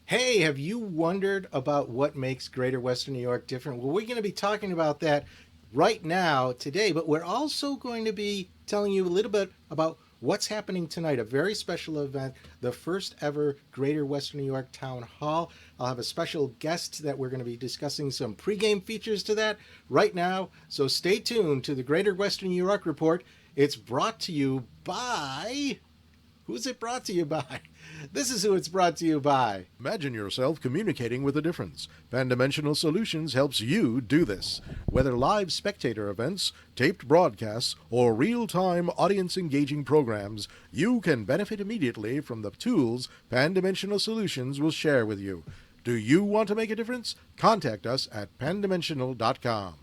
Hey, have you wondered about what makes Greater Western New York different? Well, we're going to be talking about that right now today, but we're also going to be telling you a little bit about what's happening tonight, a very special event, the first ever Greater Western New York Town Hall. I'll have a special guest that we're going to be discussing some pregame features to that right now. So stay tuned to the Greater Western New York Report. It's brought to you by... Who's it brought to you by? This is who it's brought to you by. Imagine yourself communicating with a difference. Pan-Dimensional Solutions helps you do this. Whether live spectator events, taped broadcasts, or real-time audience-engaging programs, you can benefit immediately from the tools Pan-Dimensional Solutions will share with you. Do you want to make a difference? Contact us at pandimensional.com.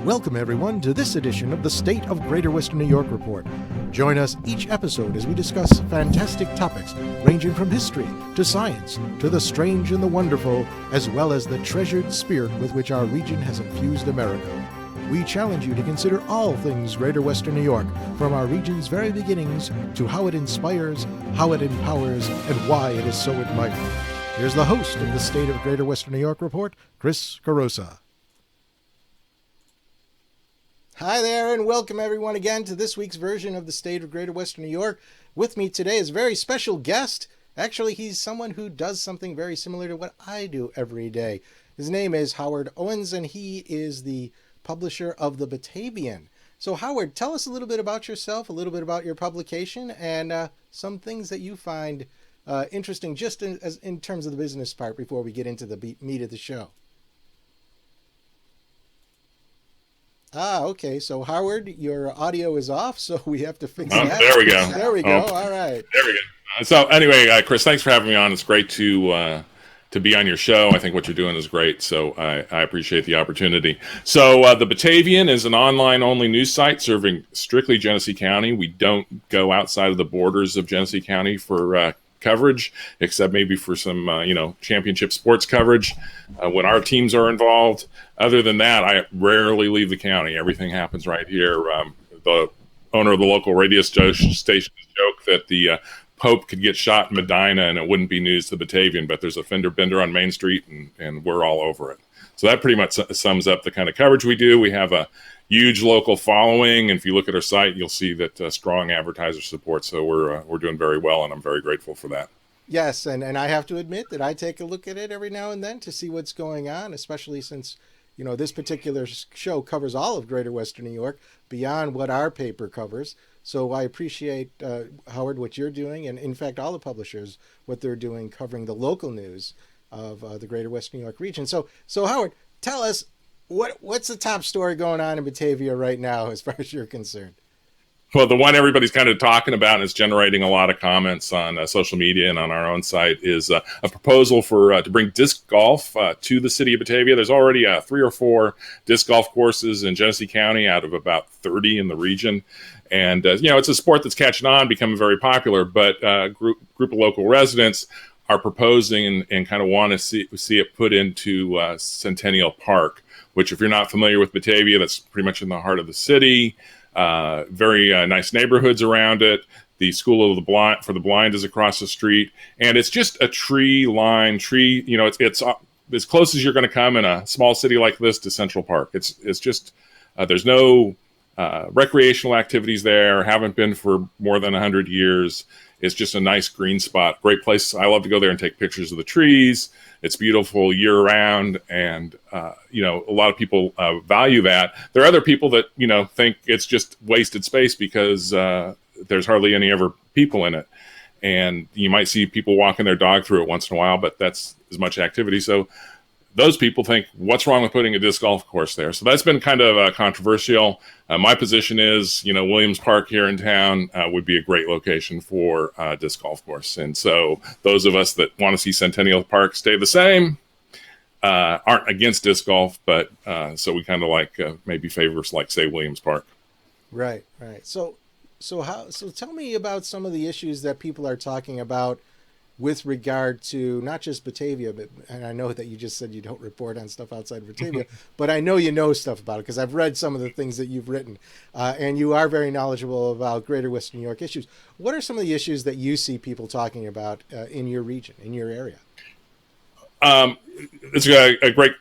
Welcome, everyone, to this edition of the State of Greater Western New York Report. Join us each episode as we discuss fantastic topics ranging from history to science to the strange and the wonderful, as well as the treasured spirit with which our region has infused America. We challenge you to consider all things Greater Western New York, from our region's very beginnings to how it inspires, how it empowers, and why it is so admired. Here's the host of the State of Greater Western New York Report, Chris Carosa. Hi there, and welcome everyone again to this week's version of the State of Greater Western New York. With me today is a very special guest. Actually, he's someone who does something very similar to what I do every day. His name is Howard Owens, and he is the publisher of the Batavian. So Howard, tell us a little bit about yourself, a little bit about your publication, and some things that you find interesting just in terms of the business part before we get into the meat of the show. Okay. So, Howard, your audio is off, so we have to fix that. There we go. There we go. All right. There we go. So, anyway, Chris, thanks for having me on. It's great to be on your show. I think what you're doing is great, so I appreciate the opportunity. So, the Batavian is an online-only news site serving strictly Genesee County. We don't go outside of the borders of Genesee County for coverage, except maybe for some, championship sports coverage when our teams are involved. Other than that, I rarely leave the county. Everything happens right here. The owner of the local radio station joked that the Pope could get shot in Medina and it wouldn't be news to the Batavian, but there's a fender bender on Main Street and we're all over it. So that pretty much sums up the kind of coverage we do. We have a huge local following, and if you look at our site, you'll see that strong advertiser support. So we're doing very well, and I'm very grateful for that. Yes, and I have to admit that I take a look at it every now and then to see what's going on, especially since this particular show covers all of Greater Western New York beyond what our paper covers. So I appreciate, Howard, what you're doing, and in fact, all the publishers, what they're doing covering the local news of the Greater Western New York region. So Howard, tell us, what's the top story going on in Batavia right now as far as you're concerned? Well, the one everybody's kind of talking about and is generating a lot of comments on social media and on our own site is a proposal for to bring disc golf to the city of Batavia. There's already 3 or 4 disc golf courses in Genesee County out of about 30 in the region. And, it's a sport that's catching on, becoming very popular, but a group of local residents are proposing and kind of want to see it put into Centennial Park, which, if you're not familiar with Batavia, that's pretty much in the heart of the city. Very nice neighborhoods around it. The School of the Blind for the Blind is across the street, and it's just a tree-lined tree. It's as close as you're going to come in a small city like this to Central Park. It's just there's no recreational activities there. Haven't been for more than 100 years. It's just a nice green spot. Great place. I love to go there and take pictures of the trees. It's beautiful year round. And, a lot of people value that. There are other people that, think it's just wasted space because there's hardly any ever people in it. And you might see people walking their dog through it once in a while, but that's as much activity. So those people think, what's wrong with putting a disc golf course there? So that's been kind of controversial. My position is, Williams Park here in town would be a great location for a disc golf course. And so those of us that want to see Centennial Park stay the same aren't against disc golf, but so we kind of like maybe favors like, say, Williams Park. Right. So tell me about some of the issues that people are talking about with regard to not just Batavia, but, and I know that you just said you don't report on stuff outside of Batavia, but I know you know stuff about it because I've read some of the things that you've written, and you are very knowledgeable about Greater Western New York issues. What are some of the issues that you see people talking about in your region, in your area? It's a great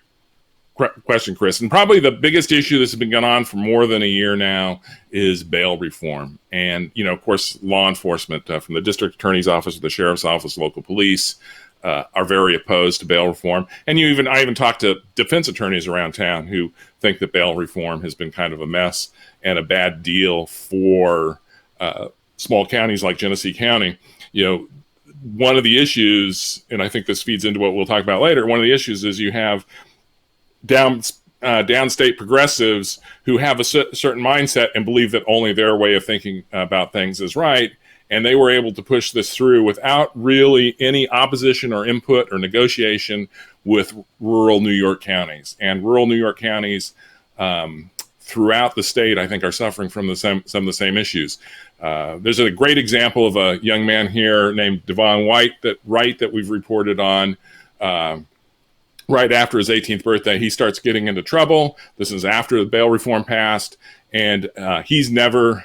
question, Chris. And probably the biggest issue that's been going on for more than a year now is bail reform. And, of course, law enforcement from the district attorney's office, the sheriff's office, local police are very opposed to bail reform. And I even talked to defense attorneys around town who think that bail reform has been kind of a mess and a bad deal for small counties like Genesee County. One of the issues, and I think this feeds into what we'll talk about later, one of the issues is you have downstate progressives who have a certain mindset and believe that only their way of thinking about things is right. And they were able to push this through without really any opposition or input or negotiation with rural New York counties. And rural New York counties throughout the state, I think, are suffering from some of the same issues. There's a great example of a young man here named Devon White that we've reported on. Right after his 18th birthday, he starts getting into trouble. This is after the bail reform passed, and he's never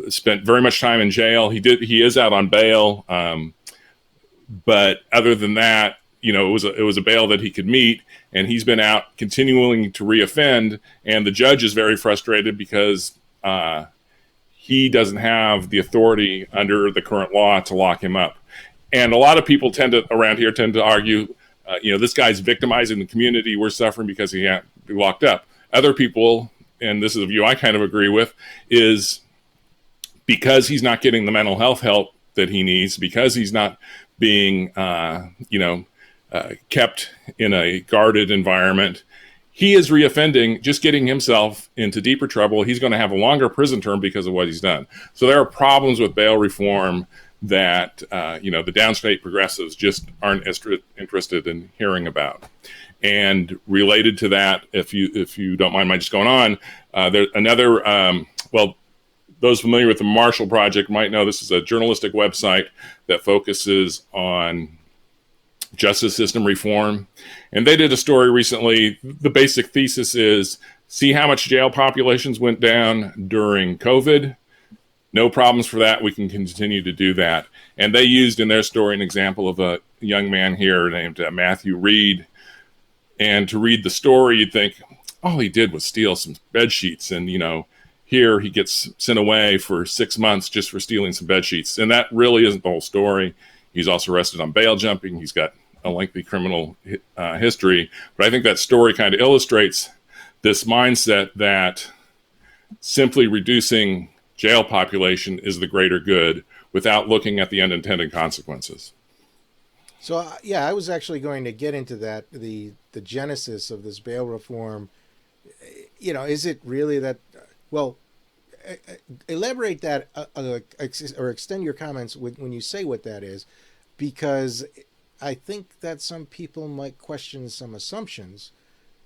spent very much time in jail. He is out on bail, but other than that, it was a bail that he could meet, and he's been out continuing to reoffend. And the judge is very frustrated because he doesn't have the authority under the current law to lock him up. And a lot of people around here tend to argue, this guy's victimizing the community. We're suffering because he can't be locked up. Other people, and this is a view I kind of agree with, is because he's not getting the mental health help that he needs, because he's not being, kept in a guarded environment, he is reoffending, just getting himself into deeper trouble. He's going to have a longer prison term because of what he's done. So there are problems with bail reform that the downstate progressives just aren't interested in hearing about. And related to that, if you don't mind my just going on, there's another. Those familiar with the Marshall Project might know this is a journalistic website that focuses on justice system reform, and they did a story recently. The basic thesis is: see how much jail populations went down during COVID. No problems for that. We can continue to do that. And they used in their story an example of a young man here named Matthew Reed. And to read the story, you'd think all he did was steal some bed sheets. And, here he gets sent away for 6 months just for stealing some bed sheets. And that really isn't the whole story. He's also arrested on bail jumping. He's got a lengthy criminal history. But I think that story kind of illustrates this mindset that simply reducing jail population is the greater good without looking at the unintended consequences. So, I was actually going to get into that, the genesis of this bail reform. Is it really that, elaborate that or extend your comments when you say what that is, because I think that some people might question some assumptions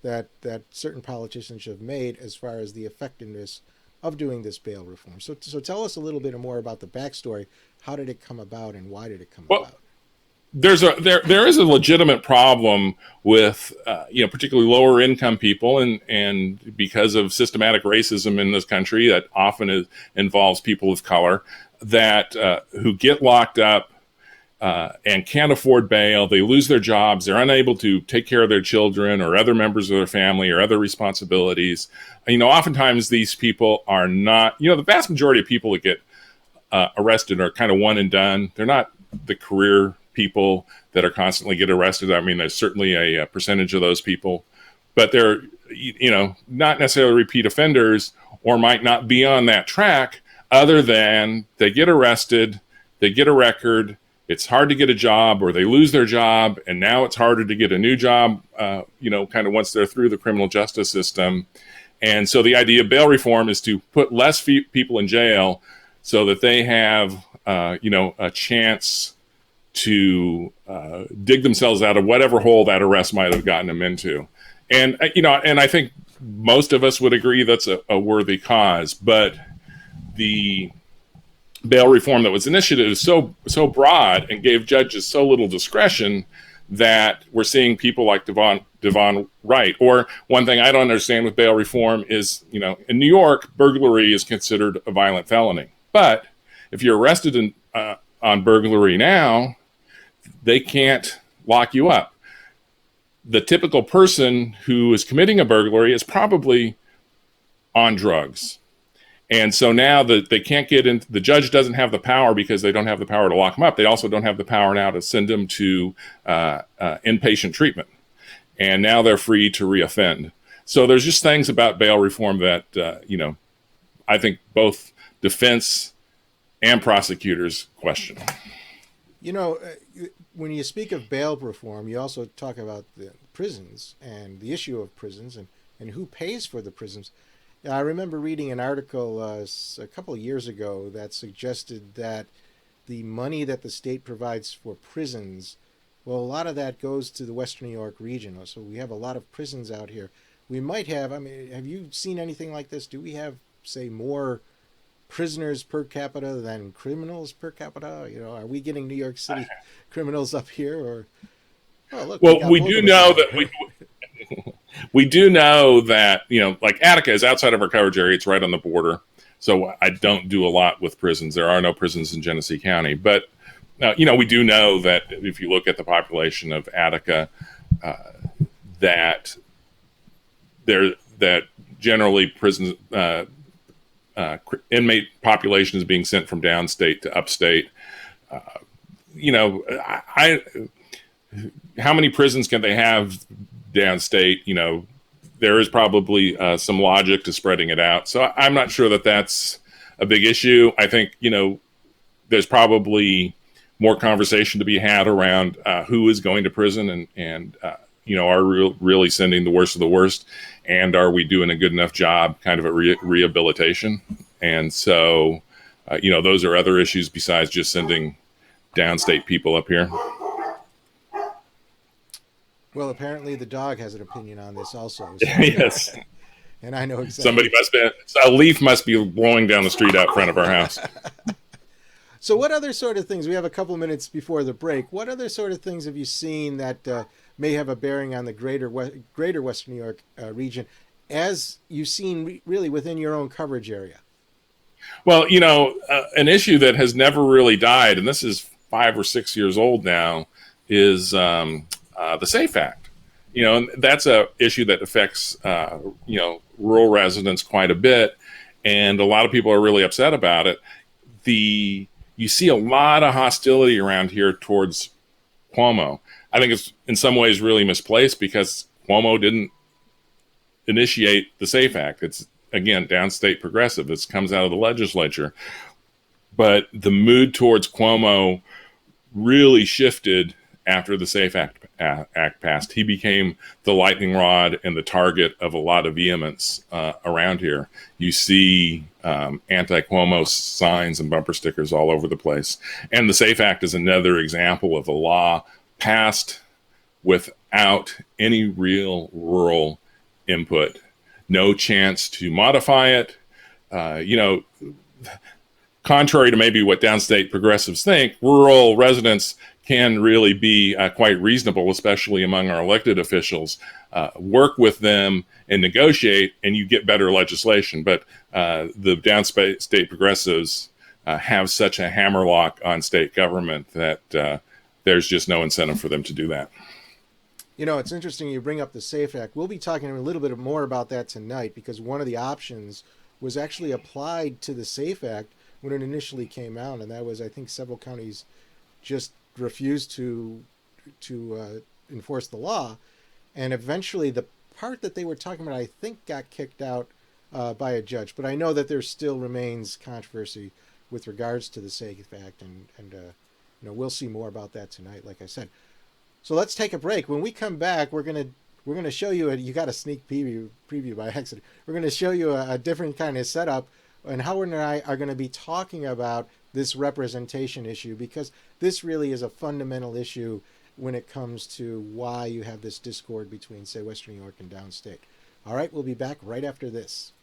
that certain politicians have made as far as the effectiveness of doing this bail reform. So tell us a little bit more about the backstory. How did it come about, and why did it come about? There is a legitimate problem with particularly lower income people, and because of systematic racism in this country that often involves people of color that who get locked up and can't afford bail. They lose their jobs. They're unable to take care of their children or other members of their family or other responsibilities. Oftentimes these people are not, the vast majority of people that get arrested are kind of one and done. They're not the career people that are constantly get arrested. I mean, there's certainly a percentage of those people, but they're, not necessarily repeat offenders or might not be on that track other than they get arrested, they get a record, it's hard to get a job, or they lose their job, and now it's harder to get a new job, kind of once they're through the criminal justice system. And so the idea of bail reform is to put less people in jail so that they have, a chance to dig themselves out of whatever hole that arrest might have gotten them into. And, and I think most of us would agree that's a worthy cause, but the bail reform that was initiated is so broad and gave judges so little discretion that we're seeing people like Devon Wright. Or one thing I don't understand with bail reform is, in New York, burglary is considered a violent felony. But if you're arrested on burglary now, they can't lock you up. The typical person who is committing a burglary is probably on drugs. And so now that they can't get in, the judge doesn't have the power because they don't have the power to lock them up. They also don't have the power now to send them to inpatient treatment. And now they're free to reoffend. So there's just things about bail reform that, I think both defense and prosecutors question. When you speak of bail reform, you also talk about the prisons and the issue of prisons and who pays for the prisons. I remember reading an article a couple of years ago that suggested that the money that the state provides for prisons, well, a lot of that goes to the Western New York region. So we have a lot of prisons out here. We might have, have you seen anything like this? Do we have, say, more prisoners per capita than criminals per capita? Are we getting New York City criminals up here? Or, look, we do know that we do know that, like Attica is outside of our coverage area. It's right on the border. So I don't do a lot with prisons. There are no prisons in Genesee County. But, we do know that if you look at the population of Attica, that generally prisons, inmate population is being sent from downstate to upstate. How many prisons can they have downstate? There is probably some logic to spreading it out. So I'm not sure that that's a big issue. I think, there's probably more conversation to be had around who is going to prison and are really sending the worst of the worst, and are we doing a good enough job kind of at rehabilitation? And so, those are other issues besides just sending downstate people up here. Well, apparently the dog has an opinion on this also. So. Yes. And I know exactly. A leaf must be blowing down the street out front of our house. So what other sort of things, we have a couple minutes before the break, what other sort of things have you seen that may have a bearing on the greater Western New York region, as you've seen really within your own coverage area? Well, an issue that has never really died, and this is 5 or 6 years old now, is the SAFE Act. And that's a issue that affects, rural residents quite a bit, and a lot of people are really upset about it. You see a lot of hostility around here towards Cuomo. I think it's in some ways really misplaced because Cuomo didn't initiate the SAFE Act. It's, again, downstate progressive. It comes out of the legislature. But the mood towards Cuomo really shifted after the SAFE Act passed. He became the lightning rod and the target of a lot of vehemence around here. You see anti-Cuomo signs and bumper stickers all over the place. And the SAFE Act is another example of a law passed without any real rural input. No chance to modify it. Contrary to maybe what downstate progressives think, rural residents can really be quite reasonable, especially among our elected officials. Work with them and negotiate, and you get better legislation. But the downstate progressives have such a hammerlock on state government that there's just no incentive for them to do that. It's interesting you bring up the SAFE Act. We'll be talking a little bit more about that tonight, because one of the options was actually applied to the SAFE Act when it initially came out, and that was, I think, several counties just refused to enforce the law, and eventually the part that they were talking about, I think, got kicked out by a judge. But I know that there still remains controversy with regards to the SAFE Act, and we'll see more about that tonight, like I said. So let's take a break. When we come back, we're gonna show you you got a sneak preview by accident. We're gonna show you a different kind of setup, and Howard and I are going to be talking about this representation issue, because this really is a fundamental issue when it comes to why you have this discord between, say, Western New York and downstate. All right, we'll be back right after this.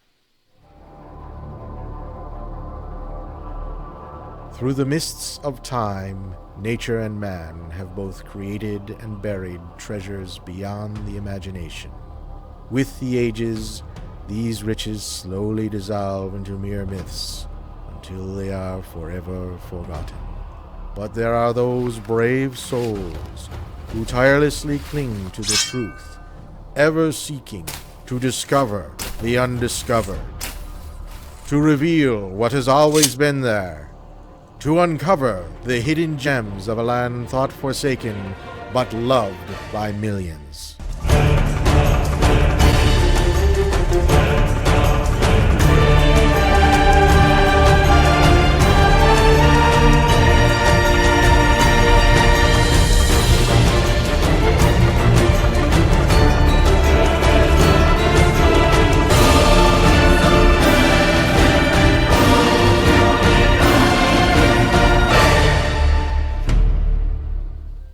Through the mists of time, nature and man have both created and buried treasures beyond the imagination. With the ages, these riches slowly dissolve into mere myths until they are forever forgotten. But there are those brave souls who tirelessly cling to the truth, ever seeking to discover the undiscovered, to reveal what has always been there, to uncover the hidden gems of a land thought forsaken but loved by millions.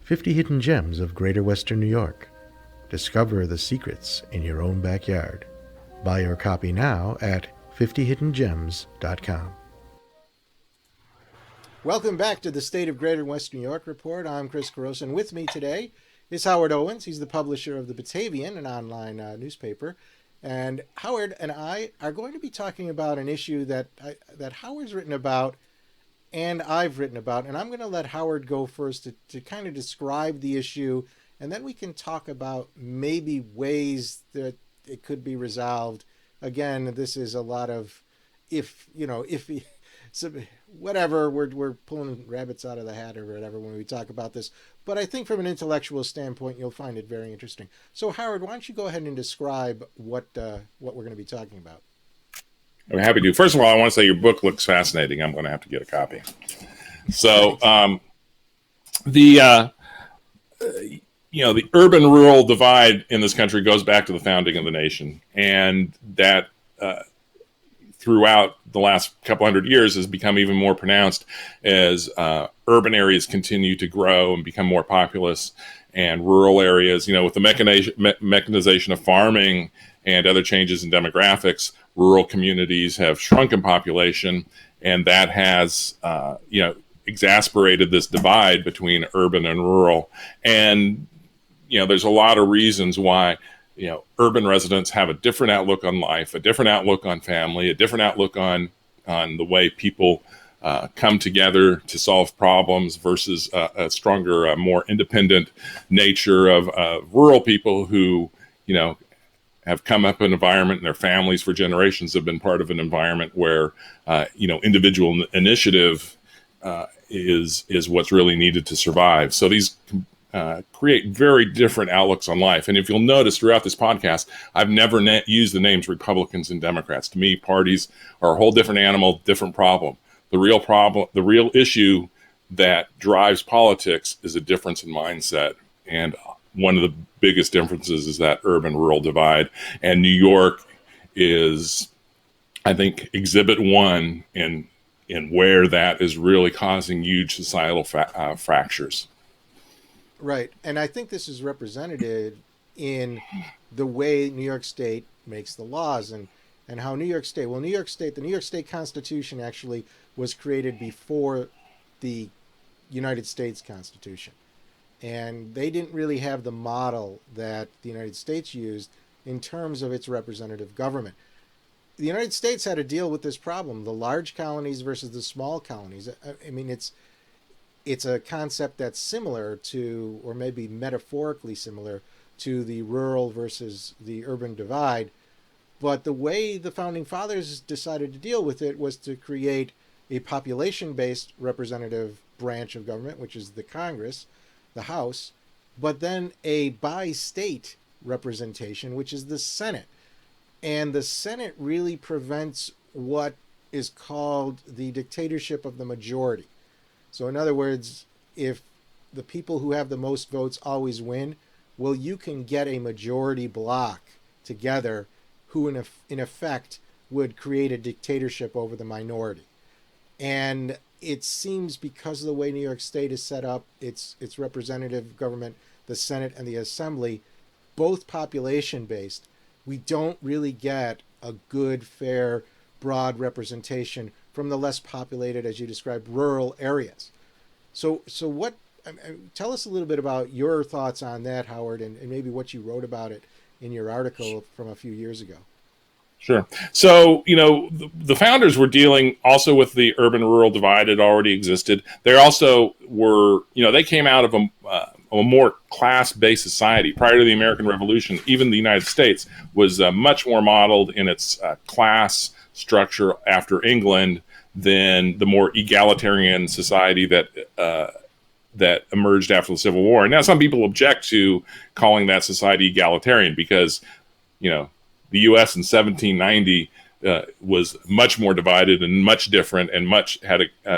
50 Hidden Gems of Greater Western New York. Discover the secrets in your own backyard. Buy your copy now at 50hiddengems.com. Welcome back to the State of Greater Western New York Report. I'm Chris Carosa, and with me today is Howard Owens. He's the publisher of the Batavian, an online newspaper. And Howard and I are going to be talking about an issue that Howard's written about and I've written about. And I'm going to let Howard go first to kind of describe the issue, and then we can talk about maybe ways that it could be resolved. Again, this is a lot of so whatever, we're pulling rabbits out of the hat or whatever when we talk about this. But I think from an intellectual standpoint, you'll find it very interesting. So Howard, why don't you go ahead and describe what we're going to be talking about? I'm happy to. First of all, I want to say your book looks fascinating. I'm going to have to get a copy. So the urban-rural divide in this country goes back to the founding of the nation, and that throughout the last couple hundred years has become even more pronounced as urban areas continue to grow and become more populous, and rural areas, with the mechanization of farming and other changes in demographics, rural communities have shrunk in population, and that has exacerbated this divide between urban and rural. And there's a lot of reasons why urban residents have a different outlook on life, a different outlook on family, a different outlook on the way people come together to solve problems versus a stronger, more independent nature of rural people who, have come up in an environment, and their families for generations have been part of an environment where, individual initiative is what's really needed to survive. So these create very different outlooks on life. And if you'll notice throughout this podcast, I've never used the names Republicans and Democrats. To me, parties are a whole different animal, different problem. The real issue that drives politics is a difference in mindset. And one of the biggest differences is that urban-rural divide. And New York is, I think, exhibit one in where that is really causing huge societal fractures. Right. And I think this is represented in the way New York State makes the laws and how the New York State Constitution actually was created before the United States Constitution. And they didn't really have the model that the United States used in terms of its representative government. The United States had to deal with this problem, the large colonies versus the small colonies. I mean, it's a concept that's similar to, or maybe metaphorically similar to, the rural versus the urban divide. But the way the Founding Fathers decided to deal with it was to create a population-based representative branch of government, which is the Congress, the House, but then a bi-state representation, which is the Senate. And the Senate really prevents what is called the dictatorship of the majority. So in other words, if the people who have the most votes always win, well, you can get a majority bloc together who in effect would create a dictatorship over the minority. And it seems, because of the way New York State is set up, its representative government, the Senate and the Assembly, both population-based, we don't really get a good, fair, broad representation from the less populated, as you described, rural areas. So what? Tell us a little bit about your thoughts on that, Howard, and maybe what you wrote about it in your article from a few years ago. Sure. So, the founders were dealing also with the urban-rural divide that already existed. They also were, they came out of a more class-based society. Prior to the American Revolution, even the United States was much more modeled in its class structure after England than the more egalitarian society that emerged after the Civil War. And now some people object to calling that society egalitarian because, the U.S. in 1790 was much more divided and much different and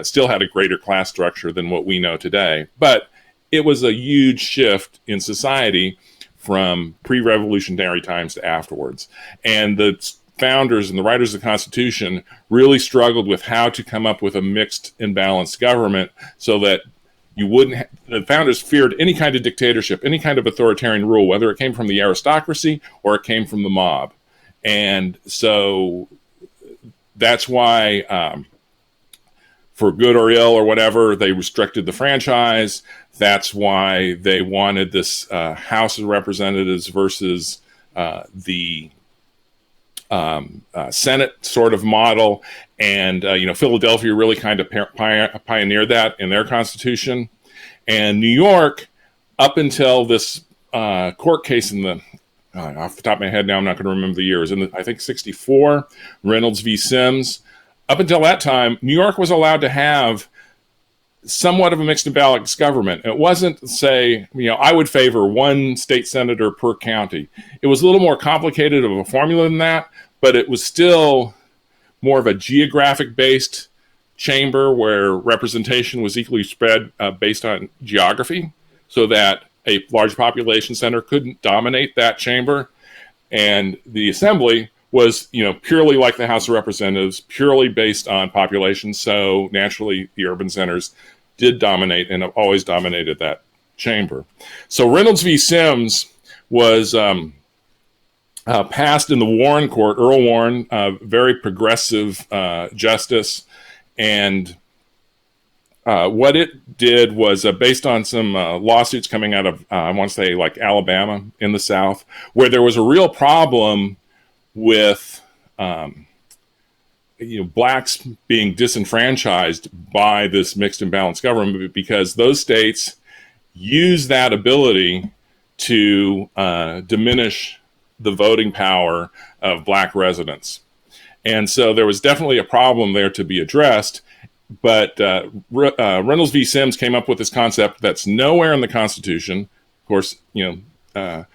still had a greater class structure than what we know today. But it was a huge shift in society from pre-revolutionary times to afterwards. And the founders and the writers of the Constitution really struggled with how to come up with a mixed and balanced government so that the founders feared any kind of dictatorship, any kind of authoritarian rule, whether it came from the aristocracy or it came from the mob. And so that's why, for good or ill or whatever, they restricted the franchise. That's why they wanted this House of Representatives versus the Senate sort of model. And, Philadelphia really kind of pioneered that in their constitution. And New York, up until this court case in the, off the top of my head now, I'm not going to remember the year, it was I think 64, Reynolds v. Sims. Up until that time, New York was allowed to have somewhat of a mixed and balanced government. It wasn't, say, I would favor one state senator per county. It was a little more complicated of a formula than that, but it was still more of a geographic-based chamber where representation was equally spread based on geography, so that a large population center couldn't dominate that chamber. And the assembly was, purely like the House of Representatives, purely based on population. So naturally, the urban centers did dominate and have always dominated that chamber. So Reynolds v. Sims was passed in the Warren Court, Earl Warren, very progressive justice. And what it did was based on some lawsuits coming out of, I want to say, like Alabama in the South, where there was a real problem with blacks being disenfranchised by this mixed and balanced government, because those states use that ability to diminish the voting power of black residents. And so there was definitely a problem there to be addressed. But Reynolds v. Sims came up with this concept that's nowhere in the Constitution. Of course, the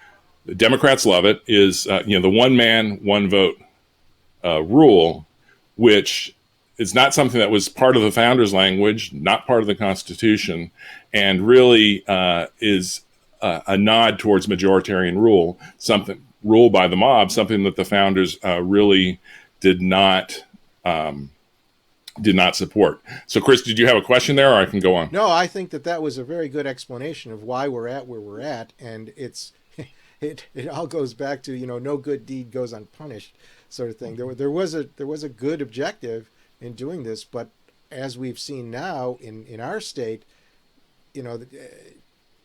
Democrats love it, is the one man, one vote rule, which is not something that was part of the founders' language, not part of the Constitution, and really is a nod towards majoritarian rule, something rule by the mob, something that the founders really did not support. So, Chris, did you have a question there, or I can go on? No, I think that was a very good explanation of why we're at where we're at, and it all goes back to no good deed goes unpunished, sort of thing. There was a good objective in doing this, but as we've seen now in our state,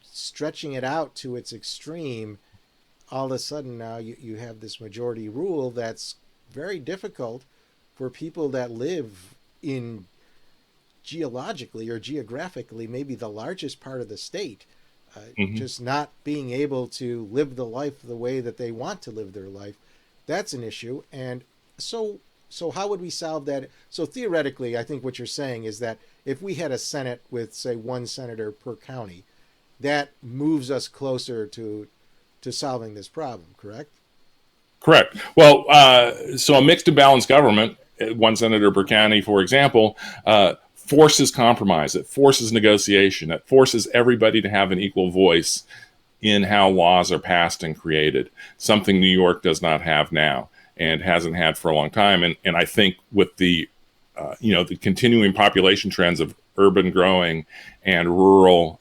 stretching it out to its extreme, all of a sudden now you have this majority rule that's very difficult for people that live in geologically or geographically maybe the largest part of the state, just not being able to live the life the way that they want to live their life. That's an issue. And so how would we solve that? So theoretically, I think what you're saying is that if we had a Senate with, say, one senator per county, that moves us closer to solving this problem, correct? Correct. Well, so a mixed and balanced government, one senator per county, for example, forces compromise. It forces negotiation. It forces everybody to have an equal voice in how laws are passed and created, something New York does not have now and hasn't had for a long time. And I think with the continuing population trends of urban growing and rural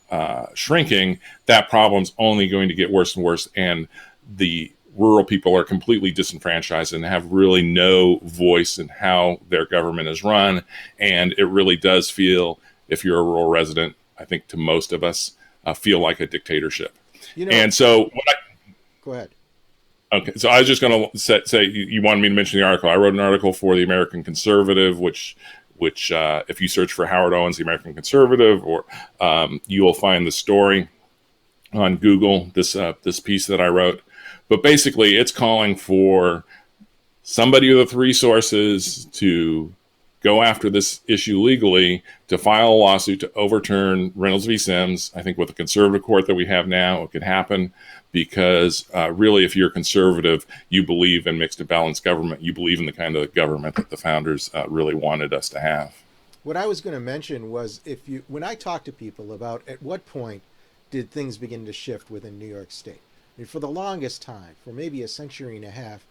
shrinking, that problem's only going to get worse and worse. And the rural people are completely disenfranchised and have really no voice in how their government is run. And it really does feel, if you're a rural resident, I think to most of us, feel like a dictatorship. And so what go ahead. Okay, so I was just going to say you wanted me to mention the article. I wrote an article for the American Conservative, which if you search for Howard Owens, the American Conservative, or you will find the story on Google. This piece that I wrote, but basically, it's calling for somebody with resources to go after this issue legally, to file a lawsuit to overturn Reynolds v. Sims. I think with the conservative court that we have now, it could happen because really, if you're conservative, you believe in mixed and balanced government. You believe in the kind of government that the founders really wanted us to have. What I was going to mention was when I talk to people about at what point did things begin to shift within New York State? I mean, for the longest time, for maybe a century and a half,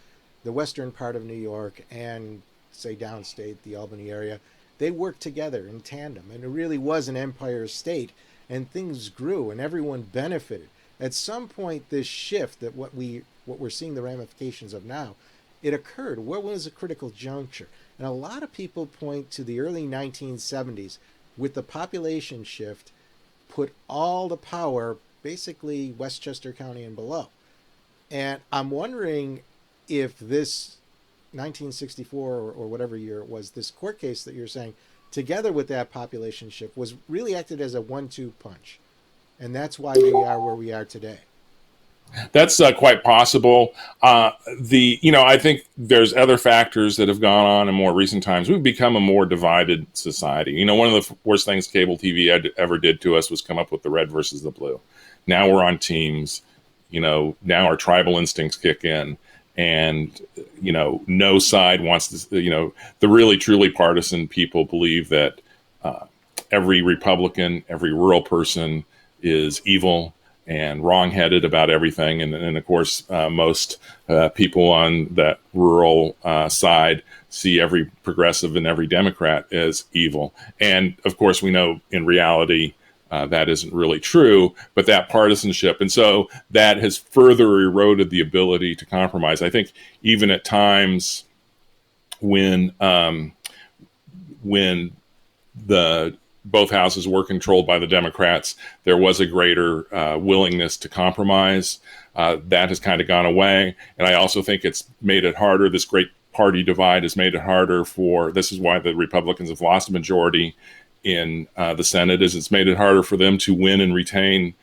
the western part of New York and say downstate, the Albany area, they worked together in tandem, and it really was an empire state, and things grew and everyone benefited. At some point, this shift that what we're seeing the ramifications of now, it occurred. What was a critical juncture? And a lot of people point to the early 1970s with the population shift, put all the power basically Westchester County and below. And I'm wondering if this 1964 or whatever year it was, this court case that you're saying, together with that population shift, was really acted as a 1-2 punch. And that's why we are where we are today. That's quite possible. I think there's other factors that have gone on in more recent times. We've become a more divided society. One of the worst things cable TV ever did to us was come up with the red versus the blue. Now we're on teams. Now our tribal instincts kick in. And, no side wants to, the really truly partisan people believe that every Republican, every rural person is evil and wrongheaded about everything. And of course, most people on that rural side see every progressive and every Democrat as evil. And of course, we know in reality, that isn't really true, but that partisanship. And so that has further eroded the ability to compromise. I think even at times when both houses were controlled by the Democrats, there was a greater willingness to compromise. That has kind of gone away. And I also think it's made it harder. This great party divide has made it harder this is why the Republicans have lost a majority in the Senate, is it's made it harder for them to win and retain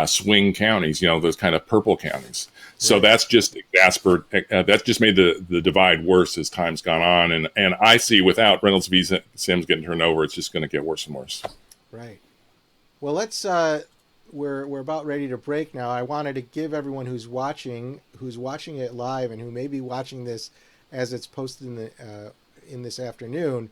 swing counties, those kind of purple counties. So that's just that's just made the divide worse as time's gone on. And I see without Reynolds v. Sims getting turned over, it's just going to get worse and worse. Right. Well, let's we're about ready to break now. I wanted to give everyone who's watching it live and who may be watching this as it's posted in this afternoon.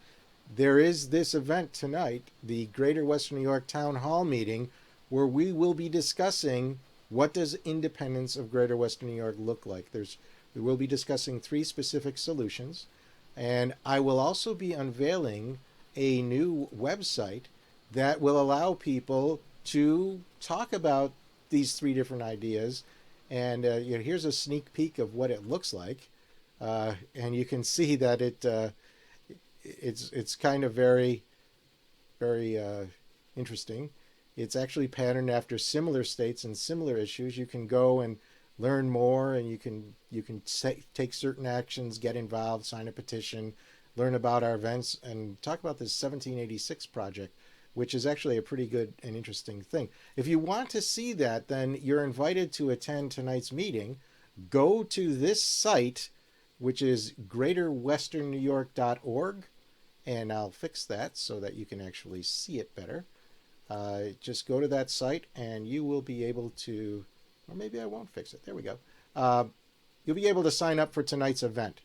There is this event tonight, the Greater Western New York Town Hall meeting, where we will be discussing what does independence of Greater Western New York look like. We will be discussing 3 specific solutions, and I will also be unveiling a new website that will allow people to talk about these 3 different ideas. And here's a sneak peek of what it looks like, and you can see that it's kind of very, very interesting. It's actually patterned after similar states and similar issues. You can go and learn more, and you can take certain actions, get involved, sign a petition, learn about our events, and talk about this 1786 project, which is actually a pretty good and interesting thing. If you want to see that, then you're invited to attend tonight's meeting. Go to this site, which is greaterwesternnewyork.org, and I'll fix that so that you can actually see it better. Just go to that site and you will be able to, or maybe I won't fix it. There we go. You'll be able to sign up for tonight's event.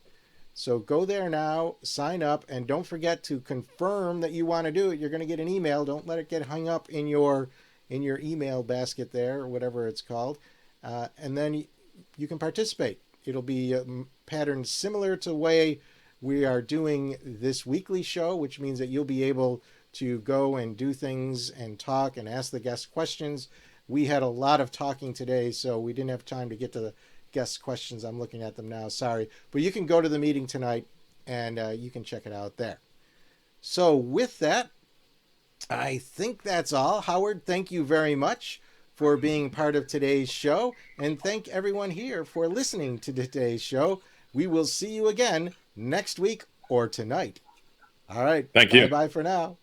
So go there now, sign up, and don't forget to confirm that you want to do it. You're going to get an email. Don't let it get hung up in your email basket there, or whatever it's called. And then you can participate. It'll be patterned similar to the way we are doing this weekly show, which means that you'll be able to go and do things and talk and ask the guests questions. We had a lot of talking today, so we didn't have time to get to guest questions. I'm looking at them now. Sorry. But you can go to the meeting tonight and you can check it out there. So with that, I think that's all. Howard, thank you very much for being part of today's show. And thank everyone here for listening to today's show. We will see you again next week or tonight. All right. Thank you. Bye-bye for now.